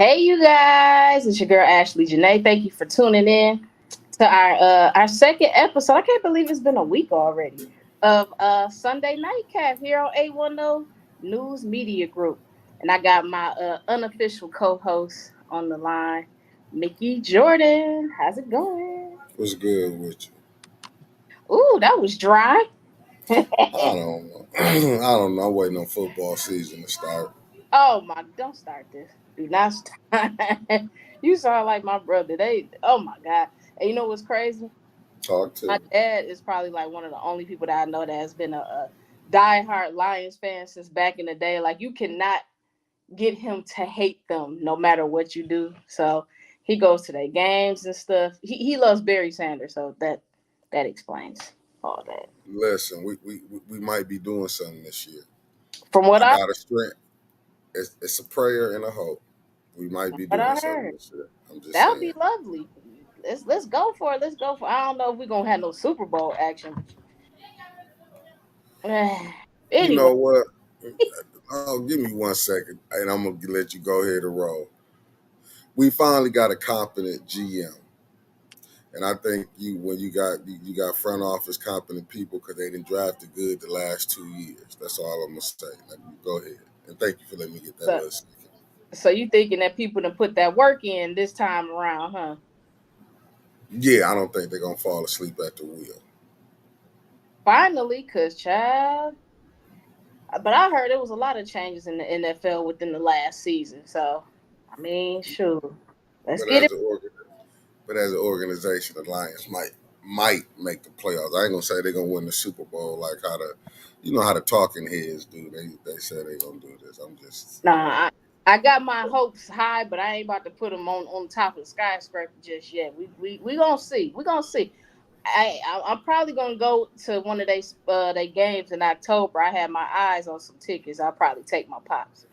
Hey, you guys! It's your girl Ashley Janae. Thank you for tuning in to our second episode. I can't believe it's been a week already of Sunday Nightcap here on 810 News Media Group, and I got my unofficial co-host on the line, Mickey Jordan. How's it going? What's good with you? Ooh, that was dry. I don't know. I don't know. I'm waiting on football season to start. Oh my! Don't start this. Do not start. You sound like my brother. Oh my god! And you know what's crazy? Talk to My me. dad is probably like one of the only people that I know that has been a diehard Lions fan since back in the day. Like you cannot get him to hate them no matter what you do. So he goes to their games and stuff. He loves Barry Sanders, so that explains all that. Listen, we might be doing something this year. From what I I got a strength. It's a prayer and a hope. We might be what doing I something heard, this year. I'm just that would be saying. lovely. Let's go for it. Let's go for it. I don't know if we're gonna have no Super Bowl action. You Anyway, know what? Oh, give me 1 second, and I'm gonna let you go ahead and roll. We finally got a competent GM. And I think when you got front office competent people because they didn't draft it good the last 2 years. That's all I'm gonna say. Let me go ahead and thank you for letting me get that so, little second. so you thinking that people done put that work in this time around, huh? Yeah, I don't think they're gonna fall asleep at the wheel. Finally, cause child, but I heard there was a lot of changes in the NFL within the last season. So, I mean, sure, let's But get it. as an organ, but as an organization, the Lions might make the playoffs. I ain't gonna say they're gonna win the Super Bowl like how the talking heads do. They say they're gonna do this. I'm just Nah, I got my hopes high, but I ain't about to put them on top of the skyscraper just yet. We gonna see. We gonna see. I'm probably gonna go to one of they games in October. I have my eyes on some tickets. I'll probably take my pops.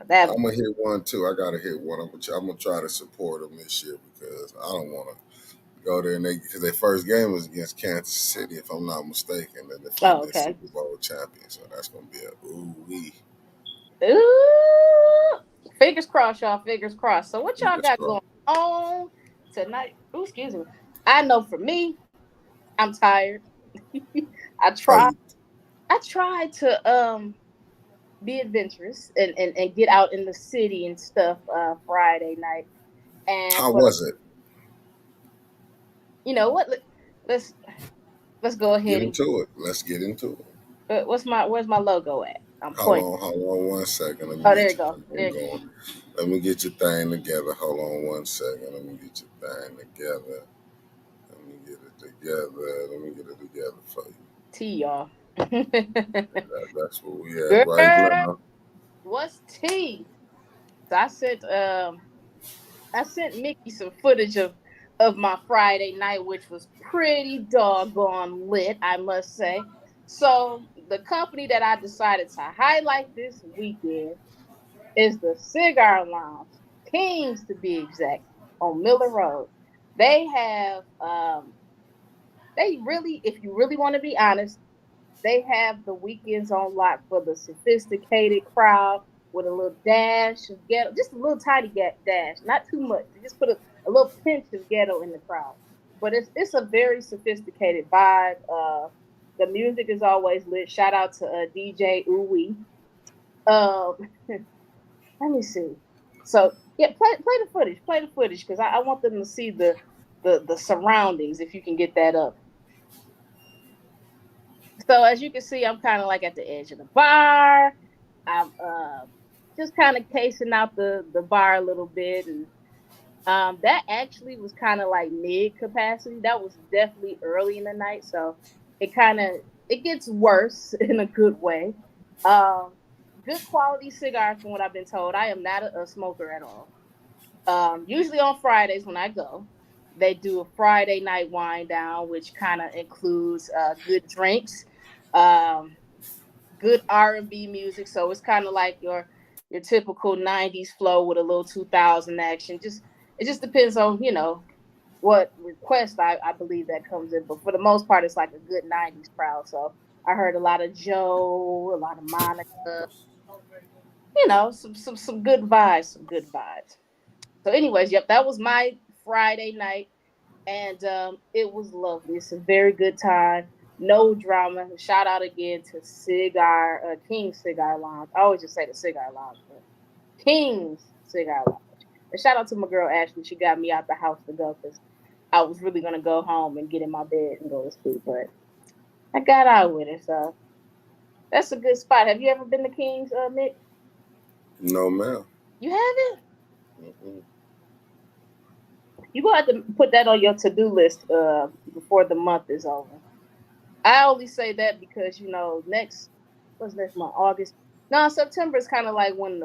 That'll I'm gonna hit one too. I gotta hit one. I'm gonna try to support them this year because I don't want to go there and because their first game was against Kansas City, if I'm not mistaken, the oh, defending okay. Super Bowl champion. So that's gonna be a ooh wee. Ooh, fingers crossed, y'all. Fingers crossed. So what y'all Fingers got going crossed. on tonight? Ooh, excuse me. I know for me, I'm tired. I Oh, try. I tried to be adventurous and get out in the city and stuff Friday night. And how for the was it? you know what? Let's let's go Get ahead and into it. Let's get into it. where's my logo at? I'm pointing. Hold on 1 second. Let me Oh, there get you go. your There thing you go. going. Let me get your thing together. Hold on 1 second. Let me get your thing together. Let me get it together. Let me get it together for you. T y'all. That's where we at right Girl, now. what's T? So I sent Mickey some footage of my Friday night, which was pretty doggone lit, I must say. So the company that I decided to highlight this weekend is the Cigar Lounge, Kings to be exact, on Miller Road. They have they really, if you really want to be honest, they have the weekends on lock for the sophisticated crowd with a little dash of ghetto, just a little tiny dash, not too much. They just put a little pinch of ghetto in the crowd. But it's a very sophisticated vibe. The music is always lit. Shout out to DJ Uwe. Um, let me see. So yeah, play the footage. Play the footage because I want them to see the surroundings. If you can get that up. So as you can see, I'm kind of like at the edge of the bar. I'm just kind of casing out the bar a little bit, and that actually was kind of like mid capacity. That was definitely early in the night, so it gets worse in a good way. Um, Good quality cigars from what I've been told. I am not a smoker at all. Usually on Fridays when I go, they do a Friday night wind down, which kind of includes good drinks, um, good R&B music. So it's kind of like your typical '90s flow with a little 2000 action. Just it just depends on what request I believe that comes in. But for the most part, it's like a good '90s crowd. So I heard a lot of Joe, a lot of Monica. you know, some good vibes, some good vibes. So, anyways, yep, that was my Friday night, and it was lovely. It's a very good time. No drama. Shout out again to Cigar King Cigar Lounge. I always just say the Cigar Lounge, but King's Cigar Lounge. And shout out to my girl Ashley. She got me out the house to go because I was really gonna go home and get in my bed and go to sleep, but I got out with it. So that's a good spot. Have you ever been to King's, Nick? No, ma'am. You haven't? Mm-mm. You gonna have to put that on your to do list before the month is over. I only say that because next what's next month? August. No, September is kind of like when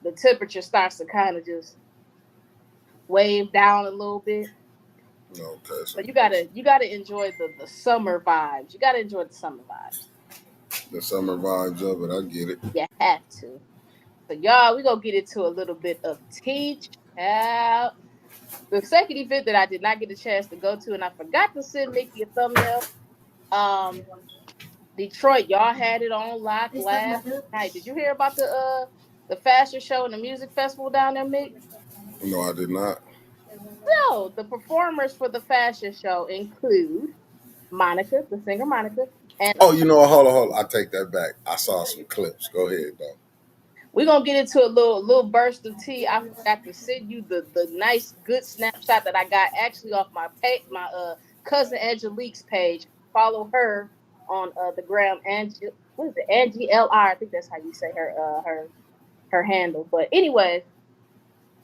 the temperature starts to kind of just wave down a little bit. Okay, So so you gotta enjoy the summer vibes. You gotta enjoy the summer vibes. the summer vibes of it, I get it. You have to. So y'all, we gonna get into a little bit of teach out. The second event that I did not get a chance to go to, and I forgot to send Nikki a thumbnail. Um, Detroit, y'all had it on lock last night. Did you hear about the fashion show and the music festival down there, Mick? No, I did not. So the performers for the fashion show include Monica, the singer Monica, and Oh, you know what? Hold on. I take that back. I saw some clips. Go ahead, though. we're gonna get into a little burst of tea. I forgot to send you the nice good snapshot that I got actually off my cousin Angelique's page. Follow her on the gram, Angie. What is it? Angie LR. I think that's how you say her handle. But anyways,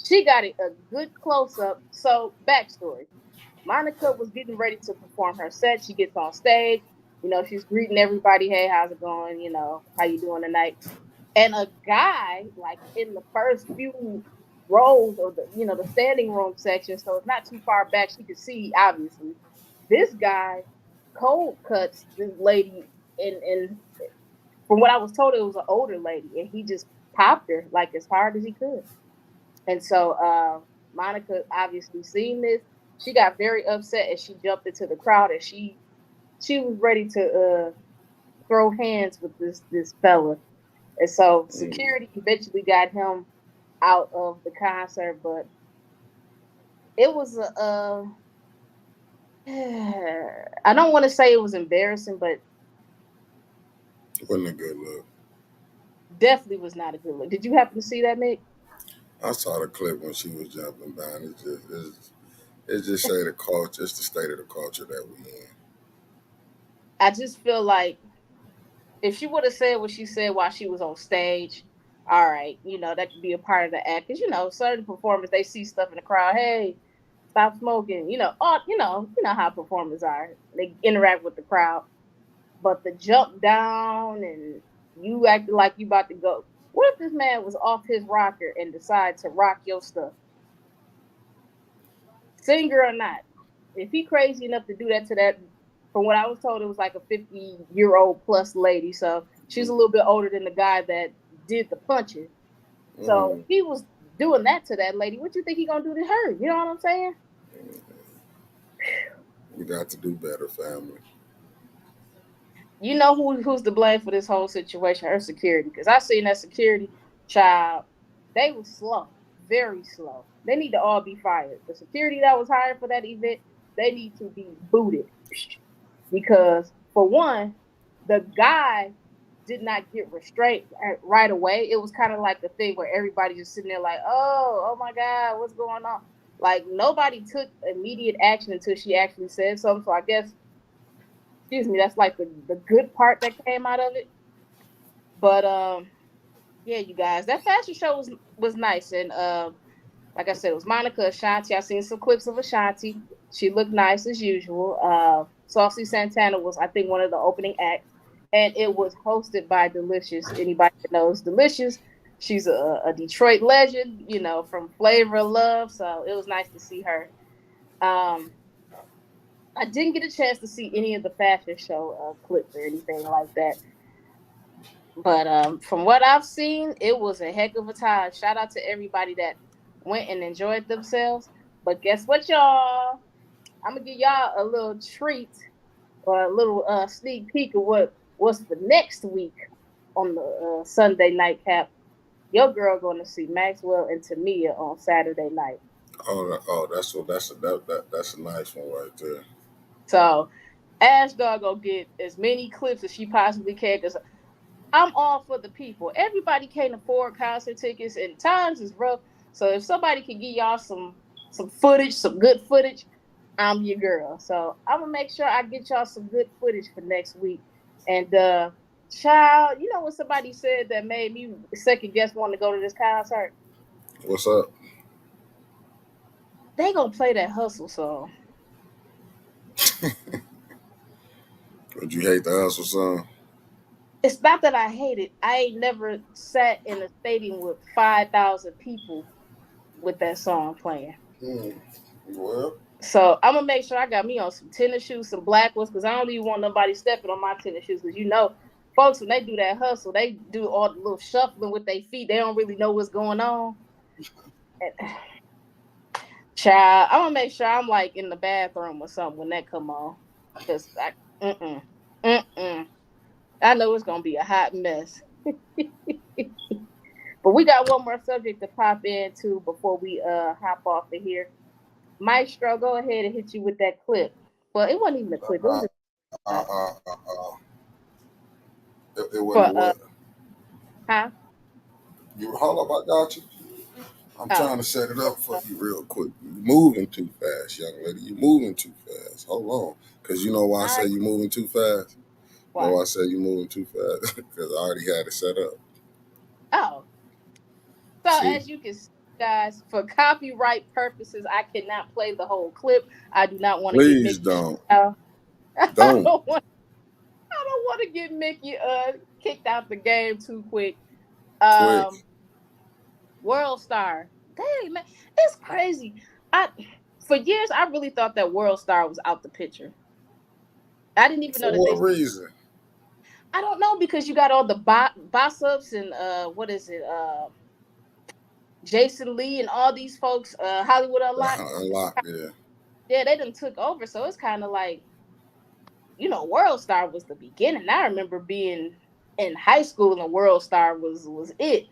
she got a good close up. So backstory: Monica was getting ready to perform her set. She gets on stage. She's greeting everybody. Hey, how's it going? How you doing tonight? And a guy, like in the first few rows of the standing room section, so it's not too far back. She could see obviously. This guy cold cuts this lady, and from what I was told, it was an older lady, and he just popped her like as hard as he could. And so Monica obviously seen this. She got very upset and she jumped into the crowd and she was ready to throw hands with this fella. And so Mm. security eventually got him out of the concert, but it was I don't want to say it was embarrassing, but Wasn't a good look. definitely was not a good look. Did you happen to see that, Nick? I saw the clip when she was jumping down. It just say the culture. It's the state of the culture that we in. I just feel like if she would have said what she said while she was on stage, all right, that could be a part of the act. Because certain performers they see stuff in the crowd. Hey, stop smoking. How performers are. They interact with the crowd, but the jump down and you acted like you about to go. What if this man was off his rocker and decided to rock your stuff, singer or not? If he crazy enough to do that to that, from what I was told, it was like a 50-year-old plus lady. So she's a little bit older than the guy that did the punching. So Mm. if he was doing that to that lady, what you think he gonna do to her? You know what I'm saying? You got to do better, family. You know who's to blame for this whole situation? Her security. Because I seen that security child, they were slow, very slow. They need to all be fired. The security that was hired for that event, they need to be booted. Because for one, the guy did not get restraint right away. It was kind of like the thing where everybody just sitting there like, oh my God, what's going on? Like nobody took immediate action until she actually said something. So I guess, excuse me, that's like the good part that came out of it. But yeah, you guys, that fashion show was nice, and like I said, it was Monica Ashanti. I seen some clips of Ashanti. She looked nice as usual. Saucy Santana was, I think, one of the opening acts, and it was hosted by Delicious. Anybody that knows Delicious, she's a Detroit legend, from Flavor of Love. So it was nice to see her. Um, I didn't get a chance to see any of the fashion show clips or anything like that. But from what I've seen, it was a heck of a time. Shout out to everybody that went and enjoyed themselves. But guess what, y'all? I'm gonna give y'all a little treat or a little sneak peek of what's for next week on the Sunday nightcap. Your girl going to see Maxwell and Tamia on Saturday night. That's a nice one right there. So Ash Dog gonna get as many clips as she possibly can because I'm all for the people. Everybody can't afford concert tickets, and times is rough. So if somebody can give y'all some footage, some good footage, I'm your girl. So I'm gonna make sure I get y'all some good footage for next week. And child, you know what somebody said that made me second guess wanting to go to this concert? What's up? They gonna play that hustle song. Would you hate the hustle song? It's not that I hate it. I ain't never sat in a stadium with 5,000 people with that song playing. Hmm. Well, So I'm gonna make sure I got me on some tennis shoes, some black ones, because I don't even want nobody stepping on my tennis shoes. Because you know, folks when they do that hustle, they do all the little shuffling with their feet. They don't really know what's going on. And, child, I'm gonna make sure I'm like in the bathroom or something when that come on, because mm-mm. I know it's gonna be a hot mess. But we got one more subject to pop into before we hop off of here. Maestro, go ahead and hit you with that clip. Well, it wasn't even a clip. It was uh, just uh, uh, uh, uh, it for wasn't what? huh? You hold up, I got you. I'm Oh, trying to set it up for you real quick. You're moving too fast, young lady. You're moving too fast. Hold on. Because you know why I say I you're moving too fast? You know why? why I say you're moving too fast? Because I already had it set up. Oh, so See? as you can see, guys, for copyright purposes, I cannot play the whole clip. I do not want to get Please Mickey. don't. I Don't. don't want. I don't want to get Mickey kicked out the game too quick. Quick. Um, World Star. Dang man, it's crazy. I for years I really thought that World Star was out the picture. I didn't even know For that what they. reason? I don't know because you got all the boss ups and what is it? Jason Lee and all these folks. Hollywood Unlocked. Unlocked, yeah. Yeah, they done took over, so it's kind of like World Star was the beginning. I remember being in high school and World Star was it.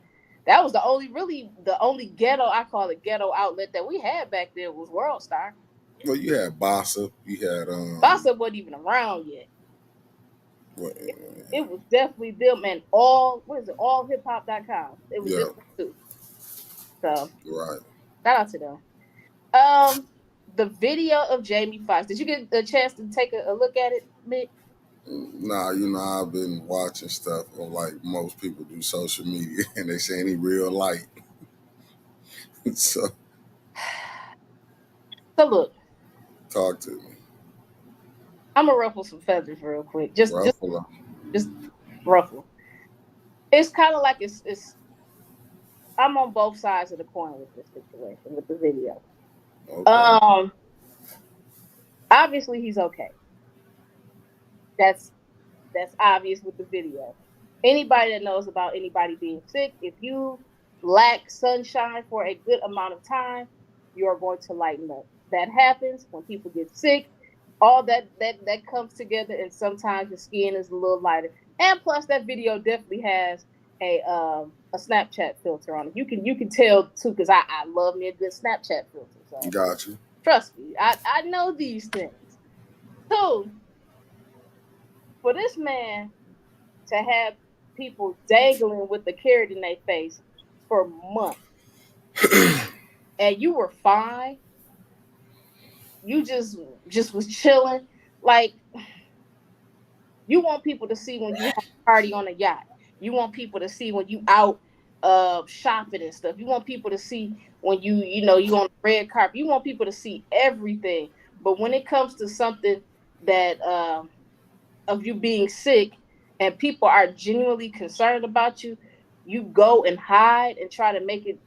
That was the only ghetto I call it ghetto outlet that we had back then was World Star. Well, you had Bossa. You had Bossa wasn't even around yet. what, It was definitely them and all what is it, allhiphop.com. It was yeah, just two. So right. shout out to them. Um the video of Jamie Foxx. Did you get a chance to take a look at it, Mick? Nah, I've been watching stuff of like most people do social media, and they saying he real light. So So look, talk to me, I'm gonna ruffle some feathers real quick. Ruffalo. Just ruffle. It's kind of like it's. I'm on both sides of the coin with this situation with the video. Okay. Um, obviously he's okay. That's that's obvious with the video. Anybody that knows about anybody being sick, if you lack sunshine for a good amount of time, you are going to lighten up. That happens when people get sick. All that comes together, and sometimes your skin is a little lighter. And plus, that video definitely has a Snapchat filter on it. You can tell too, because I love me a good Snapchat filter. So Got you. trust me, I know these things. So for this man to have people dangling with the carrot in their face for months, and you were fine, you just was chilling, like you want people to see when you have a party on a yacht. You want people to see when you out shopping and stuff. You want people to see when you on the red carpet. You want people to see everything. But when it comes to something that of you being sick and people are genuinely concerned about you, you go and hide and try to make it,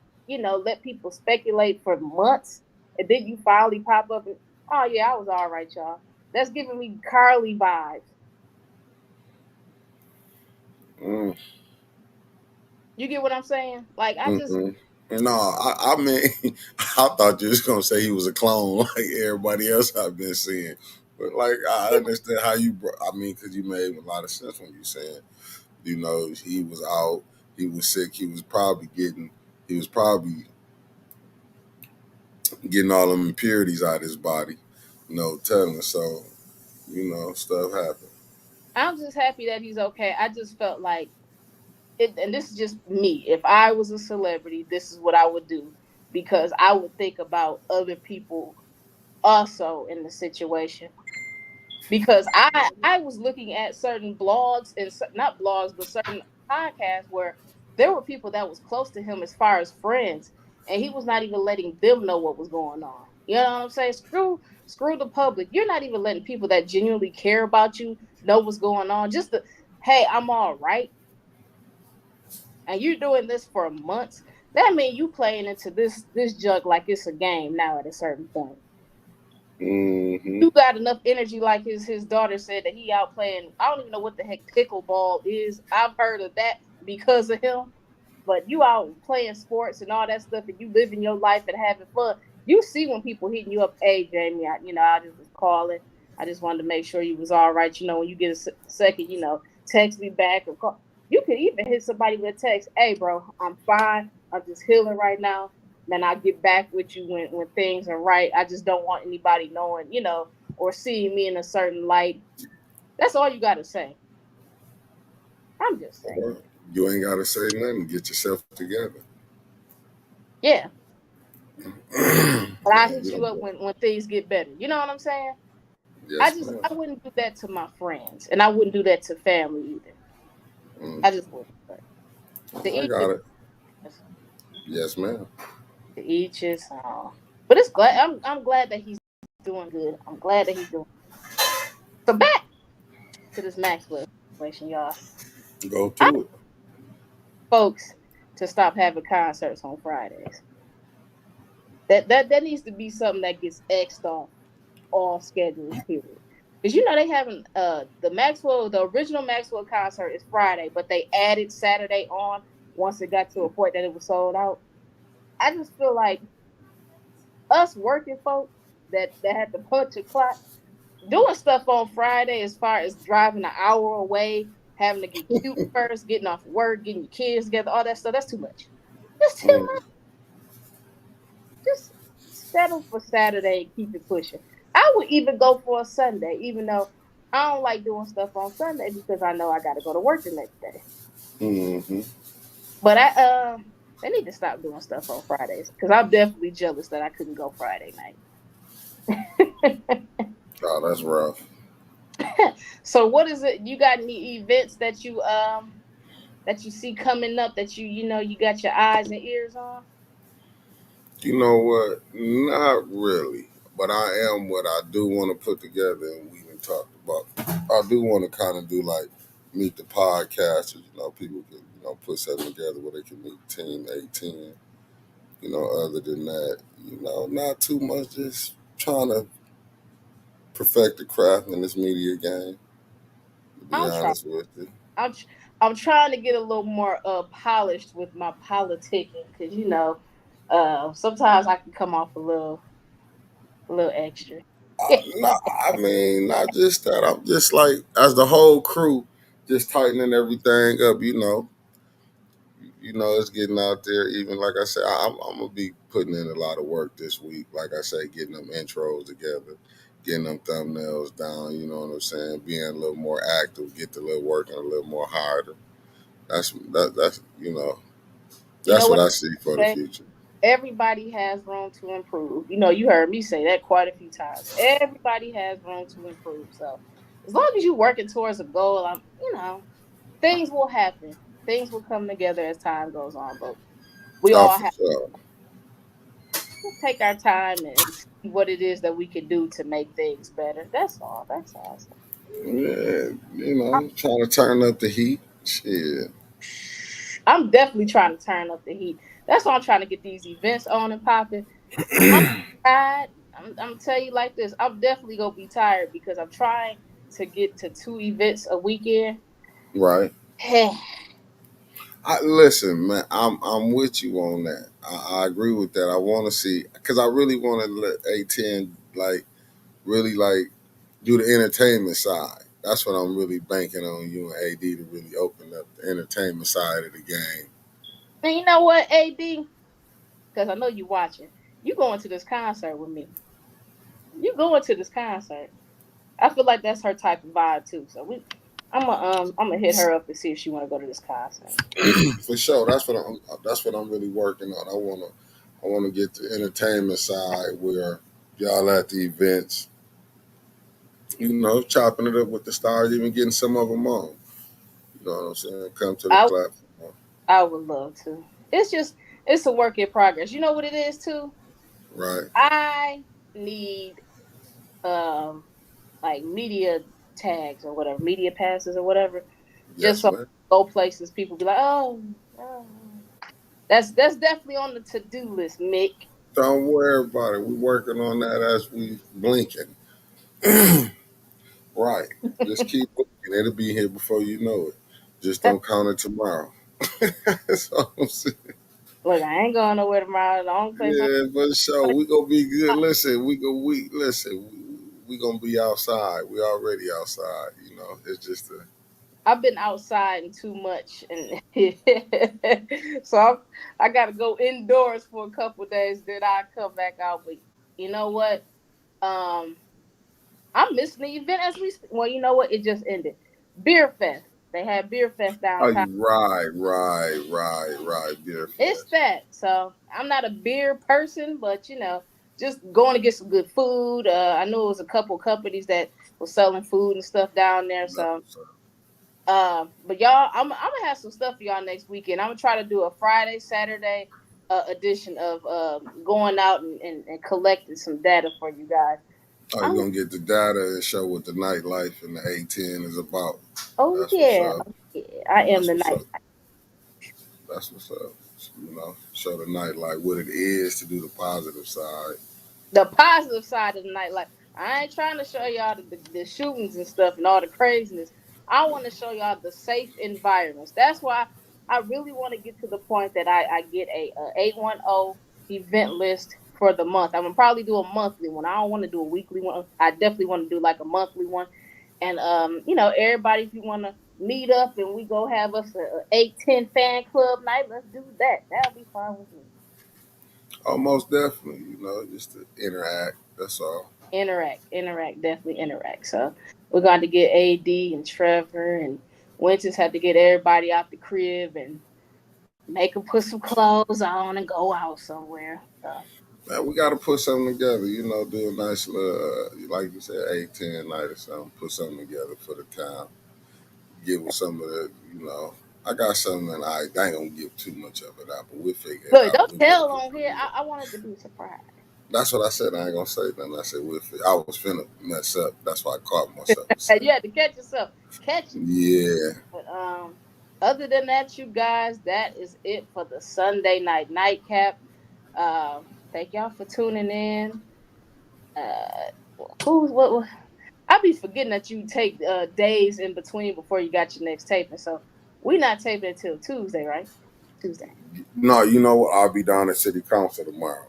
let people speculate for months, and then you finally pop up and, oh yeah, I was all right, y'all. That's giving me Carly vibes. Mm, You get what I'm saying? Like I just mm-mm. No, I mean, I thought you was gonna say he was a clone like everybody else I've been seeing. But like, I understand how I mean, because you made a lot of sense when you said, he was out. he was sick. He was probably getting all them impurities out of his body. No telling. So, stuff happened. I'm just happy that he's okay. I just felt like it, and this is just me. If I was a celebrity, this is what I would do because I would think about other people also in the situation. Because I was looking at certain blogs and not blogs, but certain podcasts where there were people that was close to him as far as friends, and he was not even letting them know what was going on. You know what I'm saying? Screw the public. You're not even letting people that genuinely care about you know what's going on. Just the hey, I'm all right, and you're doing this for months. That means you playing into this junk like it's a game now at a certain point. Mm-hmm. You got enough energy, like his daughter said that he out playing. I don't even know what the heck pickleball is. I've heard of that because of him. But you out playing sports and all that stuff, and you living your life and having fun. You see when people hitting you up, hey Jamie, I just was calling. I just wanted to make sure you was all right. When you get a second, text me back or call. You can even hit somebody with a text, hey bro, I'm fine. I'm just healing right now. Then I'll get back with you when things are right. I just don't want anybody knowing, or seeing me in a certain light. That's all you gotta say. I'm just saying. Well, you ain't gotta say nothing. Get yourself together. Yeah. But I Man, hit you up when things get better. You know what I'm saying? yes, ma'am. I wouldn't do that to my friends, and I wouldn't do that to family either. Mm, I just wouldn't. But to I each got it. his, Yes, ma'am. to each his own. But it's glad I'm glad that he's doing good. I'm glad that he's doing. So back to this Maxwell situation, y'all. Go I to it. folks to stop having concerts on Fridays. That needs to be something that gets X'd off all schedules. Period. Because they having the original Maxwell concert is Friday, but they added Saturday on once it got to a point that it was sold out. I just feel like us working folk that had to punch a clock doing stuff on Friday as far as driving an hour away, having to get cute first, getting off work, getting your kids together, all that stuff. That's too much. That's too Mm. much. Just settle for Saturday and keep it pushing. I would even go for a Sunday, even though I don't like doing stuff on Sunday because I know I got to go to work the next day. Mm-hmm. But they need to stop doing stuff on Fridays because I'm definitely jealous that I couldn't go Friday night. Oh, that's rough. So what is it? You got any events that you see coming up that you got your eyes and ears on? You know what? Not really. But I am what I do want to put together, and we even talked about. I do want to kind of do like meet the podcasters. People can put something together where they can meet Team 18. Other than that, not too much. Just trying to perfect the craft in this media game. To be I'm trying. honest with you. I'm tr- I'm trying to get a little more polished with my politicking because sometimes I can come off a little extra. No, I mean, not just that. I'm just like, as the whole crew, just tightening everything up. It's getting out there. Even like I said, I'm gonna be putting in a lot of work this week. Like I say, getting them intros together, getting them thumbnails down. You know what I'm saying? Being a little more active, get the little working a little more harder. That's You know that's what what I see for I the say? future. Everybody has room to improve. You heard me say that quite a few times. Everybody has room to improve. So as long as you're working towards a goal, things will happen. Things will come together as time goes on. But we Oh, all for have sure. to take our time and see what it is that we can do to make things better. That's all. That's all. Yeah, trying to turn up the heat. Shit. I'm definitely trying to turn up the heat. That's why I'm trying to get these events on and popping. I'm tired. I'm tell you like this. I'm definitely gonna be tired because I'm trying to get to 2 events a weekend. Right. Listen, man. I'm with you on that. I agree with that. I want to see because I really want to let A10 really do the entertainment side. That's what I'm really banking on you and AD to really open up the entertainment side of the game And you know what, AD? Because I know you watching. You going to this concert with me. You going to this concert. I feel like that's her type of vibe too. So I'm gonna hit her up and see if she want to go to this concert. For sure. That's what I'm really working on. I wanna get the entertainment side where y'all at the events, chopping it up with the stars, even getting some of them on. You know what I'm saying? Come to the I platform, I would love to. It's a work in progress. You know what it is too. right? I need um like media tags or whatever, media passes or whatever, just Yes, so I man. go places. People be like, oh. That's definitely on the to do list, Mick. Don't worry about it. We're working on that as we blinking. Right. Just keep looking. It'll be here before you know it. Just don't count it tomorrow. That's all I'm saying. Look, I ain't going nowhere tomorrow. The only place I'm Yeah, but sure, gonna we gonna be good. Listen, we listen. We gonna be outside. We already outside. It's just a. I've been outside and too much, and so I got to go indoors for a couple of days. Then I come back out. But you know what? Um, I'm missing the event as we. Well, you know what? It just ended. Beer Fest. They had Beer Fest Oh, downtown. you right. Beer It's fest. that. So I'm not a beer person, but just going to get some good food. I knew it was a couple companies that were selling food and stuff down there. That's So, what's up. but y'all, I'm gonna have some stuff for y'all next weekend. I'm gonna try to do a Friday, Saturday edition of going out and collecting some data for you guys. Oh, you I'm gonna get the data and show what the nightlife and the A10 is about. oh That's what's yeah, up. oh, yeah, I am That's the what's night. up. That's what's up. Show the nightlife what it is to do the positive side. The positive side of the night. Like I ain't trying to show y'all the shootings and stuff and all the craziness. I want to show y'all the safe environments. That's why I really want to get to the point that I get a 810 event list for the month. I'm gonna probably do a monthly one. I don't want to do a weekly one. I definitely want to do like a monthly one. And everybody, if you want to meet up and we go have us a 810 fan club night, let's do that. That'll be fine with me. Almost definitely, just to interact. That's all. Interact, definitely interact. So we're going to get AD and Trevor and Winters had to get everybody out the crib and make them put some clothes on and go out somewhere. So, Man, we got to put something together. Do a nice little, like you said, 8-10 night or something. Put something together for the town. Give them some of the. I got something that I ain't gonna give too much of it out, but we'll figure it look, out. don't We'll tell work it. on here. I wanted to be surprised. That's what I said. I ain't gonna say nothing. I said I was finna mess up. That's why I caught myself And saying you had to catch yourself. Catch it. it. Yeah. But other than that, you guys, that is it for the Sunday night nightcap. Thank y'all for tuning in. Uh, who's what? I be forgetting that you take days in between before you got your next taping. So we not taping until Tuesday, right? Tuesday. No, you know what? I'll be down at City Council tomorrow.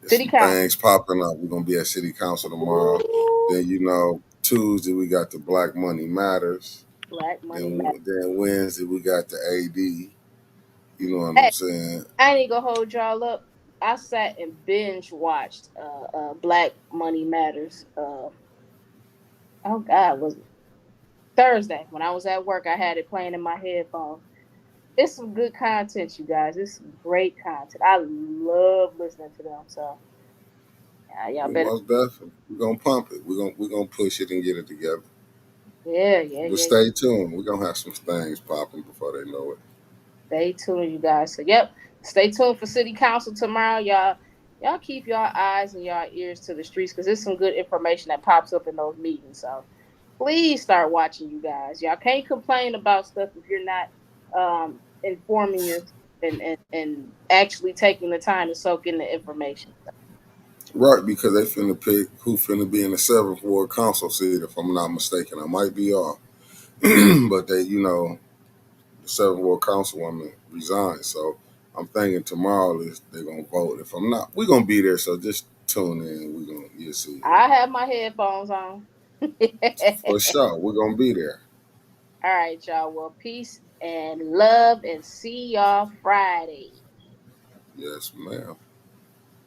There's City some Council. things popping up. We're gonna be at City Council tomorrow. Ooh, Then Tuesday we got the Black Money Matters. Black money Then matter. then Wednesday we got the AD. You know what I'm Hey, saying? I ain't gonna hold y'all up. I sat and binge watched Black Money Matters. Oh God, was it Thursday when I was at work? I had it playing in my headphones. It's some good content, you guys. It's some great content. I love listening to them. So y'all We better. most definitely we're gonna pump it. We're gonna push it and get it together. But Yeah. stay tuned. We're gonna have some things popping before they know it. Stay tuned, you guys. So, yep, stay tuned for City Council tomorrow, y'all. Y'all keep your eyes and your ears to the streets because there's some good information that pops up in those meetings. So, please start watching, you guys. Y'all can't complain about stuff if you're not informing yourself and actually taking the time to soak in the information. Right, because they finna pick who finna be in the seventh ward council seat. If I'm not mistaken, I might be off, but the seventh ward councilwoman resigned. So I'm thinking tomorrow is they're gonna vote. If I'm not, we're gonna be there. So just tune in. You'll see I have my headphones on. for sure. We're gonna be there. All right, y'all. Well, peace and love, and see y'all Friday. Yes, ma'am.